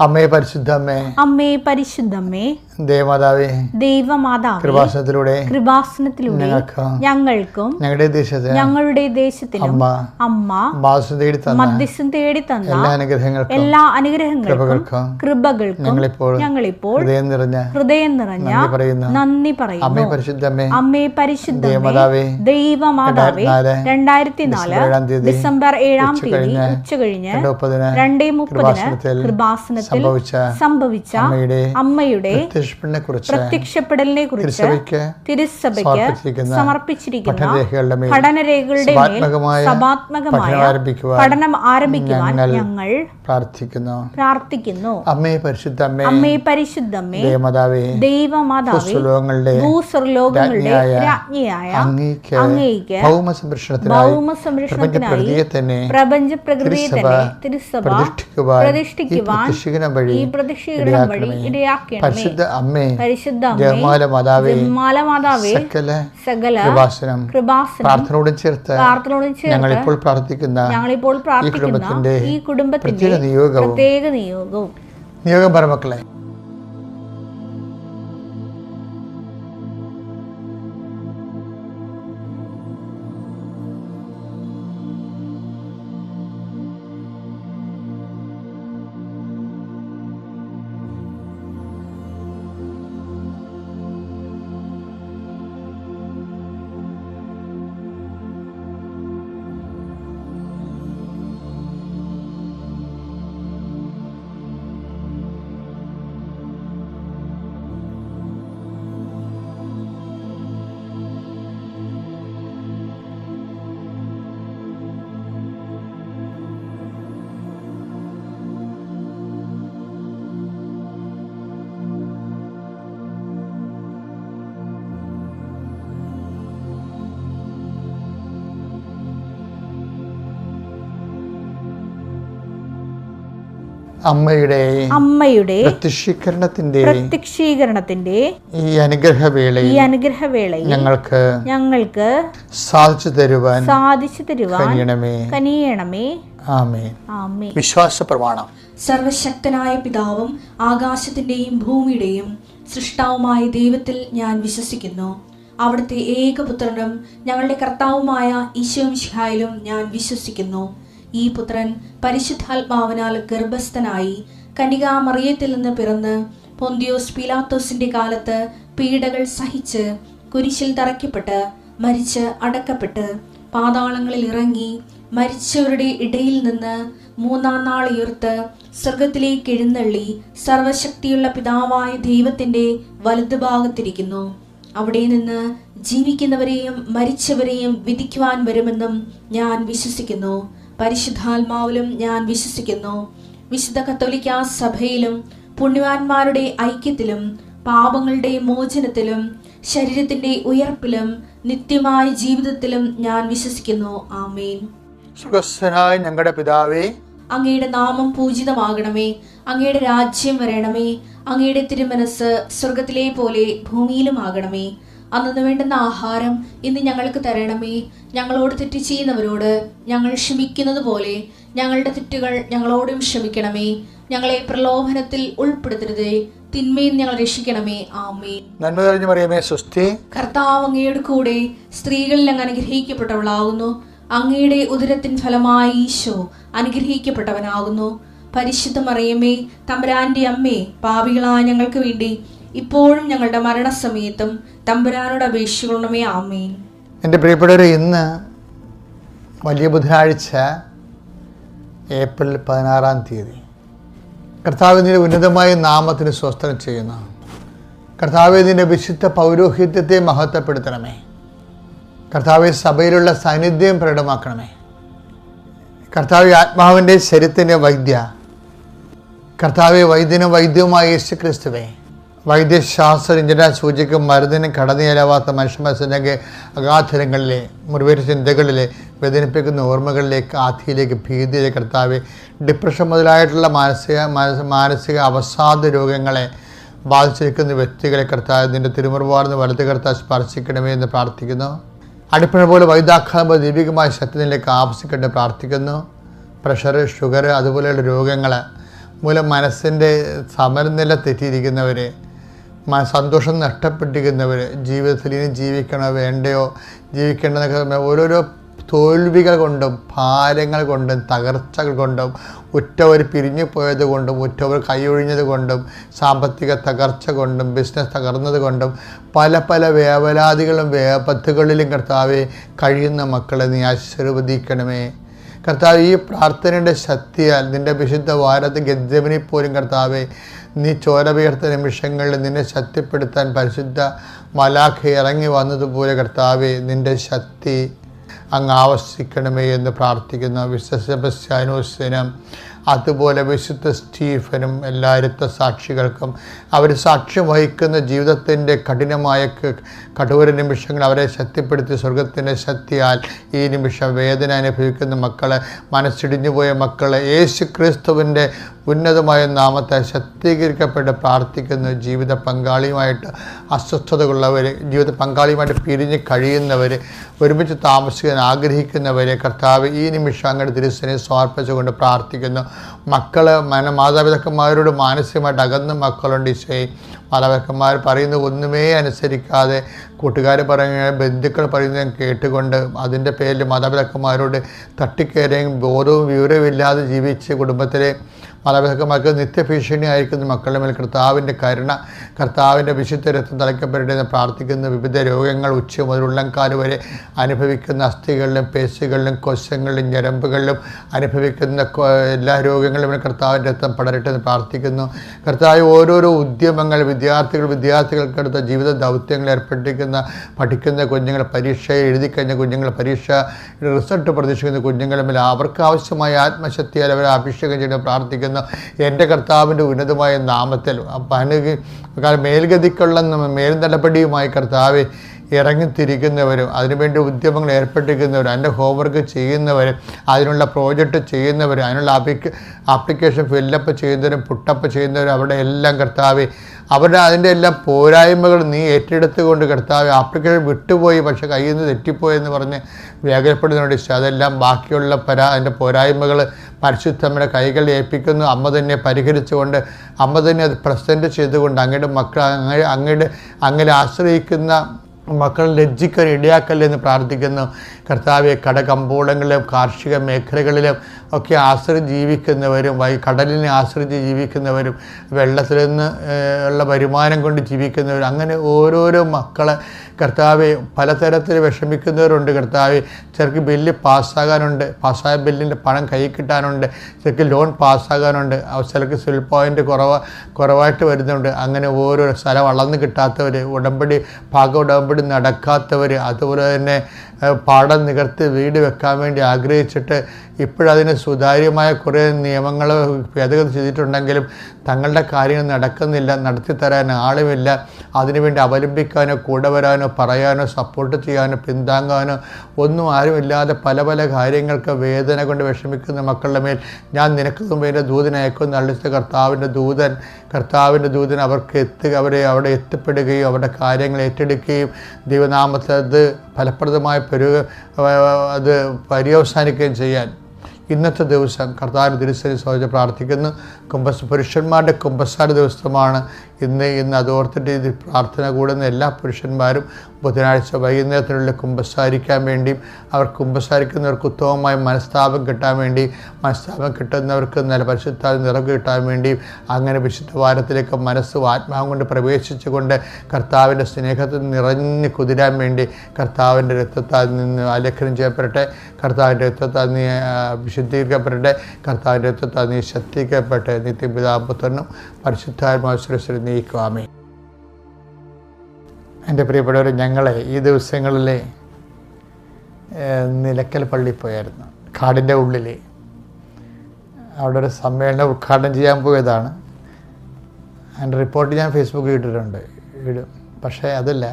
അമ്മേ പരിശുദ്ധമ്മേ, അമ്മേ പരിശുദ്ധമ്മേ, ദേവമാതാവേ, ദൈവമാതാവേ, കൃപാസനത്തിലൂടെ ഞങ്ങൾക്കും ഞങ്ങളുടെ ദേശത്തിലും അമ്മ മധ്യസ്ഥം തേടി തന്ന എല്ലാ അനുഗ്രഹങ്ങൾക്കും കൃപകൾക്കും ഞങ്ങളിപ്പോൾ ഹൃദയം നിറഞ്ഞ നന്ദി പറയുന്നു. അമ്മേ പരിശുദ്ധമ്മേ, ദൈവമാതാവേ, 2004 ഡിസംബർ 7 ഉച്ചകഴിഞ്ഞ് 2:30 കൃപാസനത്തിൽ സംഭവിച്ച അമ്മയുടെ പ്രത്യക്ഷപ്പെടലിനെ കുറിച്ച് തിരുസഭയ്ക്ക് സമർപ്പിച്ചിരിക്കുന്ന പഠനരേഖകളുടെ മേൽ സഭാത്മകമായ പഠനം ആരംഭിക്കുവാൻ ഞങ്ങൾ പ്രാർത്ഥിക്കുന്നു. അമ്മേ പരിശുദ്ധമ്മേ, അമ്മേ പരിശുദ്ധമ്മേ, ദൈവമാതാവേ, ഭൂസ്വർലോകങ്ങളുടെ രാജ്ഞിയായ അങ്ങേയ്ക്ക് ഭൗമസംരക്ഷണത്തിനായി പ്രപഞ്ച പ്രകൃതിയെ തന്നെ തിരുസഭ പ്രതിഷ്ഠിക്കുവാൻ ഈ പ്രതിഷ്ഠീകരണം വഴി ഇടയാക്കണമേ. പരിശുദ്ധ അമ്മേ, സകല പ്രാർത്ഥനയോടും ചേർത്ത് ഞങ്ങളിപ്പോൾ പ്രാർത്ഥിക്കുന്ന ഈ കുടുംബത്തിന്റെ പ്രത്യേക നിയോഗം പരമക്കളെ. അമ്മയുടെ പ്രത്യക്ഷീകരണത്തിന്റെ ഈ അനുഗ്രഹവേളയിൽ ഞങ്ങൾക്ക് സാധിച്ചു തരുവാൻ കനിയണമേ. ആമേൻ. വിശ്വാസ പ്രമാണം. സർവശക്തനായ പിതാവും ആകാശത്തിന്റെയും ഭൂമിയുടെയും സൃഷ്ടാവുമായ ദൈവത്തിൽ ഞാൻ വിശ്വസിക്കുന്നു. അവിടുത്തെ ഏകപുത്രനും ഞങ്ങളുടെ കർത്താവുമായ ഈശോമിശിഹായിലും ഞാൻ വിശ്വസിക്കുന്നു. ഈ പുത്രൻ പരിശുദ്ധാത്മാവിനാൽ ഗർഭസ്ഥനായി കന്യകാമറിയത്തിൽ നിന്ന് പിറന്ന് പൊന്തിയോസ് പീലാത്തോസിന്റെ കാലത്ത് പീഡകൾ സഹിച്ച് കുരിശിൽ തറയ്ക്കപ്പെട്ട് മരിച്ച് അടക്കപ്പെട്ട് പാതാളങ്ങളിൽ ഇറങ്ങി മരിച്ചവരുടെ ഇടയിൽ നിന്ന് 3-ാം നാൾ ഉയർത്ത് സ്വർഗത്തിലേക്ക് എഴുന്നള്ളി സർവശക്തിയുള്ള പിതാവായ ദൈവത്തിന്റെ വലതുഭാഗത്തിരിക്കുന്നു. അവിടെ നിന്ന് ജീവിക്കുന്നവരെയും മരിച്ചവരെയും വിധിക്കുവാൻ വരുമെന്നും ഞാൻ വിശ്വസിക്കുന്നു. പരിശുദ്ധാത്മാവിലും ഞാൻ വിശ്വസിക്കുന്നു. വിശുദ്ധ കത്തോലിക്കാ സഭയിലും പുണ്യവാന്മാരുടെ ഐക്യത്തിലും പാപങ്ങളുടെ മോചനത്തിലും ശരീരത്തിന്റെ ഉയർപ്പിലും നിത്യമായ ജീവിതത്തിലും ഞാൻ വിശ്വസിക്കുന്നു. ആമേൻ. സ്വർഗ്ഗസ്ഥനായ ഞങ്ങളുടെ പിതാവേ, അങ്ങയുടെ നാമം പൂജിതമാകണമേ. അങ്ങയുടെ രാജ്യം വരണമേ. അങ്ങയുടെ തിരുമനസ് സ്വർഗത്തിലെ പോലെ ഭൂമിയിലും ആകണമേ. അന്നു വേണ്ടുന്ന ആഹാരം ഇന്ന് ഞങ്ങൾക്ക് തരണമേ. ഞങ്ങളോട് തെറ്റ് ചെയ്യുന്നവരോട് ഞങ്ങൾ ക്ഷമിക്കുന്നത് പോലെ ഞങ്ങളുടെ തെറ്റുകൾ ഞങ്ങളോടും ക്ഷമിക്കണമേ. ഞങ്ങളെ പ്രലോഭനത്തിൽ ഉൾപ്പെടുത്തരുതേ, തിന്മയിൽ ഞങ്ങൾ രക്ഷിക്കണമേ. ആമേൻ. നന്മ നിറഞ്ഞ മറിയമേ, സ്വസ്തി. കർത്താവ് അങ്ങയുടെ കൂടെ സ്ത്രീകളിൽ അങ്ങ് അനുഗ്രഹിക്കപ്പെട്ടവളാകുന്നു. അങ്ങയുടെ ഉദരത്തിൻ ഫലമായി ഈശോ അനുഗ്രഹിക്കപ്പെട്ടവനാകുന്നു. പരിശുദ്ധ മറിയമേ, തമ്പുരാന്റെ അമ്മേ, പാപികളായ ഞങ്ങൾക്ക് വേണ്ടി ഇപ്പോഴും ഞങ്ങളുടെ മരണസമയത്തും തമ്പുരാനോട് അപേക്ഷിക്കണമേ. ആമേൻ. എൻ്റെ പ്രിയപ്പെട്ടവരെ, ഇന്ന് വലിയ ബുധനാഴ്ച ഏപ്രിൽ 16 കർത്താവിൻ്റെ ഉന്നതമായ നാമത്തിന് സ്വസ്ത്രം ചെയ്യുന്നു. കർത്താവിൻ്റെ വിശുദ്ധ പൗരോഹിത്യത്തെ മഹത്വപ്പെടുത്തണമേ. കർത്താവ് സഭയിലുള്ള സാന്നിധ്യം പ്രകടമാക്കണമേ. കർത്താവ് ആത്മാവിൻ്റെ ശരീരത്തിൻ്റെ വൈദ്യ, കർത്താവ് വൈദ്യവുമായ യേശു ക്രിസ്തുവേ, വൈദ്യശാസ്ത്ര ഇഞ്ചന സൂചിക്കും മരുന്നിനും കടന്നുചെല്ലാവാത്ത മനുഷ്യമനസ്സിൻ്റെ അഗാധരങ്ങളിലെ മുറിവേറ്റ ചിന്തകളിലെ വേദനിപ്പിക്കുന്ന ഓർമ്മകളിലേക്ക്, ആധിയിലേക്ക്, ഭീതിയിലേക്ക് കർത്താവ് ഡിപ്രഷൻ മുതലായിട്ടുള്ള മാനസിക അവസാദ രോഗങ്ങളെ ബാധിച്ചിരിക്കുന്ന വ്യക്തികളെ കർത്താവ് നിൻ്റെ തിരുമുറിവാർന്ന് വലത് കർത്താവ് സ്പർശിക്കണമേ എന്ന് പ്രാർത്ഥിക്കുന്നു. അടിപ്പഴ പോലെ വൈദ്യാഘാതം ദൈവികമായ ശക്തിയിലേക്ക് ആവശ്യിക്കട്ടെ പ്രാർത്ഥിക്കുന്നു. പ്രഷർ, ഷുഗർ അതുപോലെയുള്ള രോഗങ്ങൾ മൂലം മനസ്സിൻ്റെ സമനില തെറ്റിയിരിക്കുന്നവർ, സന്തോഷം നഷ്ടപ്പെട്ടിരിക്കുന്നവർ, ജീവിതത്തിൽ ഇനി ജീവിക്കണോ വേണ്ടയോ ജീവിക്കേണ്ടതെന്നൊക്കെ ഓരോരോ തോൽവികൾ കൊണ്ടും ഭാരങ്ങൾ കൊണ്ടും തകർച്ചകൾ കൊണ്ടും ഉറ്റവർ പിരിഞ്ഞു പോയത് കൊണ്ടും ഉറ്റവർ കൈയൊഴിഞ്ഞത് കൊണ്ടും സാമ്പത്തിക തകർച്ച കൊണ്ടും ബിസിനസ് തകർന്നത് കൊണ്ടും പല പല വേവലാതികളും വേപത്തുകളിലും കർത്താവെ കഴിയുന്ന മക്കളെ നീ ആശീർവദിക്കണമേ. കർത്താവ്, ഈ പ്രാർത്ഥനയുടെ ശക്തിയാൽ നിൻ്റെ വിശുദ്ധ വാരത്ത് ഗദ്ജമിനെ പോലും കർത്താവെ നീ ചോരപേർത്ത നിമിഷങ്ങളിൽ നിന്നെ ശക്തിപ്പെടുത്താൻ പരിശുദ്ധ മലാഖ ഇറങ്ങി വന്നതുപോലെ കർത്താവെ നിൻ്റെ ശക്തി അങ്ങ് ആവശ്യിക്കണമേ എന്ന് പ്രാർത്ഥിക്കുന്നു. വിശുദ്ധ സെബസ്ത്യാനോസിനും അതുപോലെ വിശുദ്ധ സ്റ്റീഫനും എല്ലാ രക്തസാക്ഷികൾക്കും അവർ സാക്ഷ്യം വഹിക്കുന്ന ജീവിതത്തിൻ്റെ കഠിനമായ കഠോര നിമിഷങ്ങൾ അവരെ ശക്തിപ്പെടുത്തി സ്വർഗത്തിൻ്റെ ശക്തിയാൽ ഈ നിമിഷം വേദന അനുഭവിക്കുന്ന മക്കളെ, മനസ്സിടിഞ്ഞു പോയ മക്കളെ യേശു ക്രിസ്തുവിൻ്റെ ഉന്നതമായ നാമത്തെ ശക്തീകരിക്കപ്പെട്ട് പ്രാർത്ഥിക്കുന്നു. ജീവിത പങ്കാളിയുമായിട്ട് അസ്വസ്ഥതകളുള്ളവർ, ജീവിത പങ്കാളിയുമായിട്ട് പിരിഞ്ഞ് കഴിയുന്നവർ, ഒരുമിച്ച് താമസിക്കാൻ ആഗ്രഹിക്കുന്നവരെ കർത്താവ് ഈ നിമിഷം അങ്ങയുടെ തിരുസനെ സമർപ്പിച്ചുകൊണ്ട് പ്രാർത്ഥിക്കുന്നു. മാതാപിതാക്കന്മാരോട് മാനസികമായിട്ട് അകന്ന മക്കളുണ്ട്. ഈശോയെ, മാതാപിതാക്കന്മാർ പറയുന്നത് ഒന്നുമേ അനുസരിക്കാതെ കൂട്ടുകാർ പറയുന്ന ബന്ധുക്കൾ പറയുന്നത് കേട്ടുകൊണ്ട് അതിൻ്റെ പേരിൽ മാതാപിതാക്കന്മാരോട് തട്ടിക്കയറുകയും ബോധവും വിവരവുമില്ലാതെ ജീവിച്ച് കുടുംബത്തിലെ മാതാപിതാക്കന്മാർക്ക് നിത്യഭീഷണി ആയിരിക്കുന്ന മക്കളുടെ മേൽ കർത്താവിൻ്റെ കരുണ, കർത്താവിൻ്റെ വിശുദ്ധ രക്തം തളിക്കപ്പെടട്ടെ എന്ന് പ്രാർത്ഥിക്കുന്ന. വിവിധ രോഗങ്ങൾ ഉച്ച മുതൽ ഉള്ളംകാല് വരെ അനുഭവിക്കുന്ന അസ്ഥികളിലും പേശികളിലും കോശങ്ങളിലും ഞരമ്പുകളിലും അനുഭവിക്കുന്ന എല്ലാ രോഗങ്ങളിലും കർത്താവിൻ്റെ രക്തം പടരട്ടെ എന്ന് പ്രാർത്ഥിക്കുന്നു. കർത്താവ്, ഓരോരോ ഉദ്യമങ്ങൾ വിദ്യാർത്ഥികൾക്കടുത്ത ജീവിത ദൗത്യങ്ങൾ ഏർപ്പെട്ടിരിക്കുന്ന പഠിക്കുന്ന കുഞ്ഞുങ്ങൾ, പരീക്ഷ എഴുതിക്കഴിഞ്ഞ കുഞ്ഞുങ്ങൾ, പരീക്ഷ റിസൾട്ട് പ്രതീക്ഷിക്കുന്ന കുഞ്ഞുങ്ങളുടെ മേൽ അവർക്ക് ആവശ്യമായ ആത്മശക്തിയാൽ അവരെ അഭിഷേകം ചെയ്ത് പ്രാർത്ഥിക്കുന്നു. എൻ്റെ കർത്താവിൻ്റെ ഉന്നതമായ നാമത്തിൽ മേൽഗതിക്കുള്ള മേൽനടപടിയുമായി കർത്താവെ ഇറങ്ങിത്തിരിക്കുന്നവരും അതിനുവേണ്ടി ഉദ്യമങ്ങൾ ഏർപ്പെട്ടിരിക്കുന്നവരും അതിൻ്റെ ഹോംവർക്ക് ചെയ്യുന്നവരും അതിനുള്ള പ്രോജക്റ്റ് ചെയ്യുന്നവരും അതിനുള്ള ആപ്ലിക്കേഷൻ ഫില്ലപ്പ് ചെയ്യുന്നവരും പുട്ടപ്പ് ചെയ്യുന്നവരും അവിടെ എല്ലാം കർത്താവെ അവരുടെ അതിൻ്റെ എല്ലാം പോരായ്മകൾ നീ ഏറ്റെടുത്തുകൊണ്ട് കർത്താവെ ആപ്ലിക്കേഷൻ വിട്ടുപോയി പക്ഷേ കയ്യിൽ നിന്ന് തെറ്റിപ്പോയെന്ന് പറഞ്ഞ് വ്യാകുലപ്പെടുന്നുണ്ട്. അതെല്ലാം ബാക്കിയുള്ള അതിൻ്റെ പോരായ്മകൾ പരിശുദ്ധമ്മയുടെ കൈകളിൽ ഏൽപ്പിക്കുന്നു. അമ്മ തന്നെ പരിഹരിച്ചുകൊണ്ട് അമ്മ തന്നെ അത് പ്രസൻറ്റ് ചെയ്തുകൊണ്ട് അങ്ങയുടെ മക്കൾ അങ്ങനെ ആശ്രയിക്കുന്ന മക്കൾ ലജ്ജിക്കാൻ ഇടയാക്കല്ലെന്ന് പ്രാർത്ഥിക്കുന്നു. കർത്താവെ, കടകമ്പോളങ്ങളിലും കാർഷിക മേഖലകളിലും ഒക്കെ ആശ്രയിച്ച് ജീവിക്കുന്നവരും കടലിനെ ആശ്രയിച്ച് ജീവിക്കുന്നവരും വെള്ളത്തിൽ നിന്ന് ഉള്ള വരുമാനം കൊണ്ട് ജീവിക്കുന്നവരും അങ്ങനെ ഓരോരോ മക്കളെ കർത്താവെ പലതരത്തിൽ വിഷമിക്കുന്നവരുണ്ട്. കർത്താവെ, ചിലർക്ക് ബില്ല് പാസ്സാകാനുണ്ട്, പാസ്സായ ബില്ലിൻ്റെ പണം കയ്യിൽ കിട്ടാനുണ്ട്, ചിലർക്ക് ലോൺ പാസ്സാകാനുണ്ട്, ചിലർക്ക് സിവിൽ പോയിൻ്റ് കുറവായിട്ട് വരുന്നുണ്ട്. അങ്ങനെ ഓരോ സ്ഥലം അളന്ന് കിട്ടാത്തവർ, ഉടമ്പടി നടക്കാത്തവർ, അതുപോലെ തന്നെ പാടം നികർത്തി വീട് വെക്കാൻ വേണ്ടി ആഗ്രഹിച്ചിട്ട് ഇപ്പോഴതിന് സുതാര്യമായ കുറേ നിയമങ്ങൾ ഭേദഗതി ചെയ്തിട്ടുണ്ടെങ്കിലും തങ്ങളുടെ കാര്യങ്ങൾ നടക്കുന്നില്ല, നടത്തിത്തരാൻ ആളുമില്ല, അതിനുവേണ്ടി അവലംബിക്കാനോ കൂടെ വരാനോ പറയാനോ സപ്പോർട്ട് ചെയ്യാനോ പിന്താങ്ങാനോ ഒന്നും ആരുമില്ലാതെ പല പല കാര്യങ്ങൾക്ക് വേദന കൊണ്ട് വിഷമിക്കുന്ന മക്കളുടെ മേൽ ഞാൻ നിനക്ക് മുമ്പ് എൻ്റെ ദൂതനയക്കുമെന്ന് അള്ളിച്ച കർത്താവിൻ്റെ ദൂതൻ അവർക്ക് അവരെ അവിടെ എത്തിപ്പെടുകയും അവരുടെ കാര്യങ്ങൾ ഏറ്റെടുക്കുകയും ദൈവനാമത്തിൽ അത് ഫലപ്രദമായി അത് പര്യവസാനിക്കുകയും ചെയ്യാൻ ഇന്നത്തെ ദിവസം കർത്താവിൻ്റെ തിരുസന്നിധിയിൽ സമർപ്പിച്ച് പ്രാർത്ഥിക്കുന്നു. പുരുഷന്മാരുടെ കുമ്പസാര ദിവസമാണ് ഇന്ന് അതോർത്തിട്ട് ഇത് പ്രാർത്ഥന കൂടുന്ന എല്ലാ പുരുഷന്മാരും ബുധനാഴ്ച വൈകുന്നേരത്തിനുള്ളിൽ കുമ്പസാരിക്കാൻ വേണ്ടിയും അവർ കുമ്പസാരിക്കുന്നവർക്ക് ഉത്തമമായ മനസ്താപം കിട്ടാൻ വേണ്ടിയും മനസ്താപം കിട്ടുന്നവർക്ക് നല്ല പരിശുദ്ധാത്മ നിറവ് കിട്ടാൻ വേണ്ടിയും അങ്ങനെ വിശുദ്ധ വാരത്തിലേക്ക് മനസ്സും ആത്മാവും കൊണ്ട് പ്രവേശിച്ചുകൊണ്ട് കർത്താവിൻ്റെ സ്നേഹത്തിൽ നിറഞ്ഞ് കുതിരാൻ വേണ്ടി കർത്താവിൻ്റെ രക്തത്താൽ നിന്ന് ആലേഖനം ചെയ്യപ്പെടട്ടെ, കർത്താവിൻ്റെ രക്തത്താൽ നീ വിശുദ്ധീകരിക്കപ്പെടട്ടെ, കർത്താവിൻ്റെ രക്തത്താൽ നീ ശക്തിക്കപ്പെട്ട് നിത്യപിതാപുത്രനും പരിശുദ്ധാത്മാശ്വരശ്വരം നീക്കുവാമേ. എൻ്റെ പ്രിയപ്പെട്ടവർ, ഞങ്ങളെ ഈ ദിവസങ്ങളിൽ നിലയ്ക്കൽ പള്ളി പോയായിരുന്നു. കാടിൻ്റെ ഉള്ളിൽ അവിടെ ഒരു സമ്മേളനം ഉദ്ഘാടനം ചെയ്യാൻ പോയതാണ്. അതിൻ്റെ റിപ്പോർട്ട് ഞാൻ ഫേസ്ബുക്കിൽ ഇട്ടിട്ടുണ്ട്, ഇടും. പക്ഷേ അതല്ല,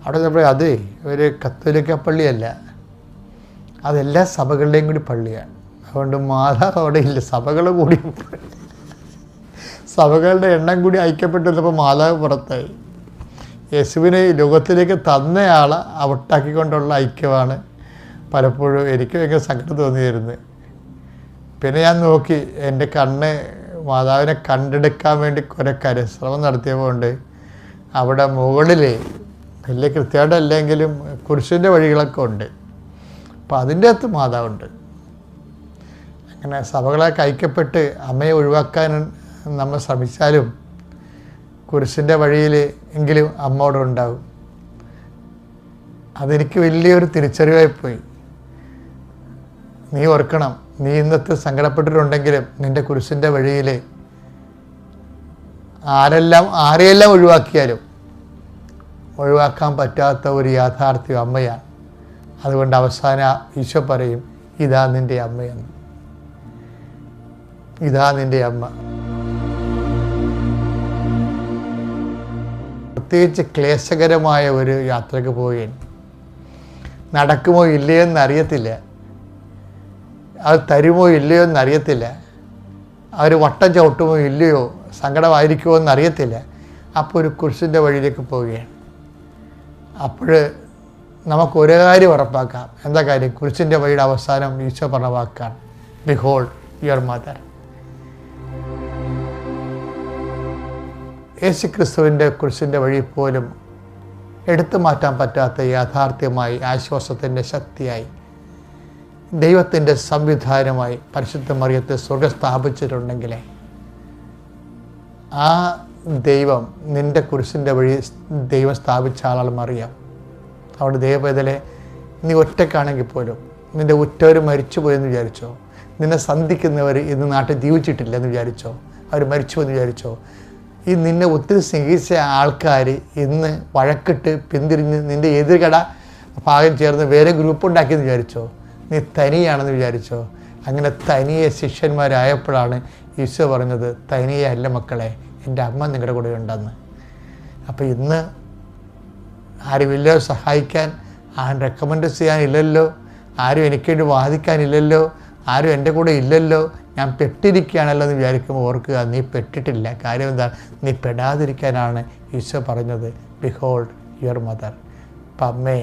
അവിടെ അത് ഒരു കത്തോലിക്ക പള്ളിയല്ല, അതെല്ലാ സഭകളുടെയും കൂടി പള്ളിയാണ്. അതുകൊണ്ട് മാതാവ് അവിടെ ഇല്ല, സഭകൾ കൂടി സഭകളുടെ എണ്ണം കൂടി ഐക്യപ്പെട്ടിരുന്നപ്പോൾ മാതാവ് പുറത്തായി. യേശുവിനെ ലോകത്തിലേക്ക് തന്നയാളെ ഔട്ടാക്കിക്കൊണ്ടുള്ള ഐക്യമാണ് പലപ്പോഴും എനിക്ക് ഭയങ്കര സങ്കടം തോന്നിയിരുന്നത്. പിന്നെ ഞാൻ നോക്കി, എൻ്റെ കണ്ണ് മാതാവിനെ കണ്ടെടുക്കാൻ വേണ്ടി കുറേ പരിശ്രമം നടത്തിയതുകൊണ്ട് അവിടെ മുകളിൽ വലിയ കൃത്യമായിട്ടല്ലെങ്കിലും കുരിശിൻ്റെ വഴികളൊക്കെ ഉണ്ട്. അപ്പം അതിൻ്റെ അകത്ത് മാതാവുണ്ട്. അങ്ങനെ സഭകളൊക്കെ ഐക്യപ്പെട്ട് അമ്മയെ ഒഴിവാക്കാൻ നമ്മൾ ശ്രമിച്ചാലും കുരിശിൻ്റെ വഴിയിൽ എങ്കിലും അമ്മ അവിടെ ഉണ്ടാവും. അതെനിക്ക് വലിയൊരു തിരിച്ചറിവായിപ്പോയി. നീ ഓർക്കണം, നീ ഇന്നത്തെ സങ്കടപ്പെട്ടിട്ടുണ്ടെങ്കിലും നിൻ്റെ കുരിശിൻ്റെ വഴിയിൽ ആരെയെല്ലാം ഒഴിവാക്കിയാലും ഒഴിവാക്കാൻ പറ്റാത്ത ഒരു യാഥാർത്ഥ്യം അമ്മയാണ്. അതുകൊണ്ട് അവസാനം ഈശോ പറയും, ഇതാ നിൻ്റെ അമ്മയെന്ന്. ഇതാ നിൻ്റെ അമ്മ. പ്രത്യേകിച്ച് ക്ലേശകരമായ ഒരു യാത്രയ്ക്ക് പോവുകയാണ്. നടക്കുമോ ഇല്ലയോ എന്നറിയത്തില്ല, അത് തരുമോ ഇല്ലയോ എന്നറിയത്തില്ല, അവർ വട്ടം ചവിട്ടുമോ ഇല്ലയോ, സങ്കടമായിരിക്കുമോ എന്നറിയത്തില്ല. അപ്പോൾ ഒരു കുരിശിൻ്റെ വഴിയിലേക്ക് പോവുകയാണ്. അപ്പോൾ നമുക്ക് ഒരു കാര്യം ഉറപ്പാക്കാം. എന്താ കാര്യം? കുരിശിൻ്റെ വഴിയുടെ അവസാനം ഈശോ പറഞ്ഞ വാക്കാണ്, ബിഹോൾഡ് യുവർ മദർ. യേശു ക്രിസ്തുവിൻ്റെ കുരിശിൻ്റെ വഴി പോലും എടുത്തു മാറ്റാൻ പറ്റാത്ത യാഥാർത്ഥ്യമായി, ആശ്വാസത്തിൻ്റെ ശക്തിയായി, ദൈവത്തിൻ്റെ സംവിധാനമായി പരിശുദ്ധ മറിയത്തെ സ്വർഗ്ഗം സ്ഥാപിച്ചിട്ടുണ്ടെങ്കിൽ ആ ദൈവം നിൻ്റെ കുരിശിൻ്റെ വഴി ദൈവം സ്ഥാപിച്ച ആളാണ് മറിയാം. അവിടെ ദൈവപൈതലെ, നീ ഒറ്റക്കാണെങ്കിൽ പോലും നിൻ്റെ ഉറ്റവർ മരിച്ചുപോയെന്ന് വിചാരിച്ചോ, നിന്നെ സന്ധിക്കുന്നവർ ഇന്ന് നാട്ടിൽ ജീവിച്ചിട്ടില്ല എന്ന് വിചാരിച്ചോ, അവർ മരിച്ചു എന്ന് വിചാരിച്ചോ, ഈ നിന്നെ ഒത്തിരി സ്നേഹിച്ച ആൾക്കാർ ഇന്ന് വഴക്കിട്ട് പിന്തിരിഞ്ഞ് നിൻ്റെ എതിർകട ഭാഗം ചേർന്ന് വേറെ ഗ്രൂപ്പ് ഉണ്ടാക്കിയെന്ന് വിചാരിച്ചോ, നീ തനിയാണെന്ന് വിചാരിച്ചോ. അങ്ങനെ തനിയെ ശിഷ്യന്മാരായപ്പോഴാണ് ഈശോ പറഞ്ഞത്, തനിയെ അല്ല മക്കളെ, എൻ്റെ അമ്മ നിങ്ങളുടെ കൂടെ ഉണ്ടെന്ന്. അപ്പോൾ ഇന്ന് ആരുമില്ലോ സഹായിക്കാൻ, ആരും റെക്കമെൻഡ് ചെയ്യാനില്ലല്ലോ, ആരും എനിക്ക് വേണ്ടി വാദിക്കാനില്ലല്ലോ, ആരും എൻ്റെ കൂടെ ഇല്ലല്ലോ, ഞാൻ പെട്ടിരിക്കുകയാണല്ലോ എന്ന് വിചാരിക്കുമ്പോൾ ഓർക്കുക, നീ പെട്ടിട്ടില്ല. കാര്യം എന്താണ്? നീ പെടാതിരിക്കാനാണ് ഈശോ പറഞ്ഞത്, ബിഹോൾഡ് യുവർ മദർ. അപ്പം അമ്മേ